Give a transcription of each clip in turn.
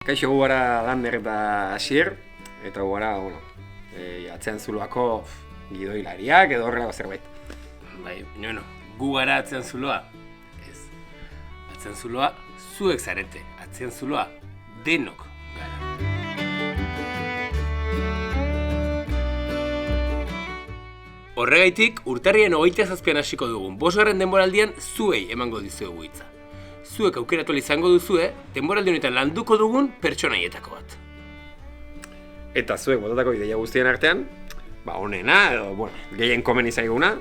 Kaixo gu gara Lander eta Asier, eta gu gara, atzean zuloako gidoilariak edo horrelako zerbait. Bai, gu gara atzean zuloa. Ez, atzean zuloa zuek zarete, atzean zuloa denok gara. Horregaitik, urtarrien 27an hasiko dugun 5. denboraldian zuei emango dizuegu hitza. Zuek aukeratu izango duzue, denboraldi honetan landuko dugun pertsonaietako bat. Eta zuek botatako ideia guztien artean, honena, edo, gehien komeni zaiguna,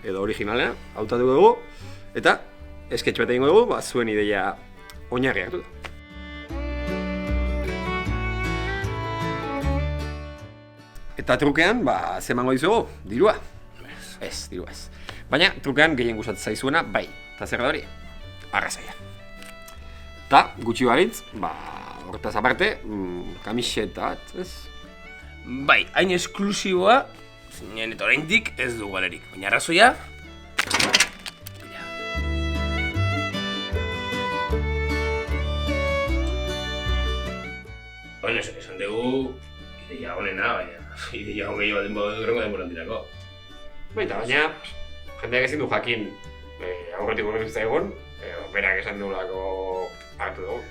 edo originalena, hautatuko dugu, eta sketch bat egingo dugu, zuen ideia oinarri hartuta. Eta trukean, ze emango dizugu? Dirua. Ez, dirua ez. Baina, trukean gehien gustatzen zaizuena, bai. Eta zer da hori? Arrazoia. Eta, gutxi balitz, hortaz aparte, kamiseta bat, ez? Bai, hain esklusiboa, zinen eta oraindik ez dugu galerik. Baina arrazoia... Baina, esan dugu, ideia honena, baina ideia hon gehiago baten badu durengo denborandirako. Baina, jendeak ezin du jakin aurretik horretu zaigun, berak esan duelako hartu dugu.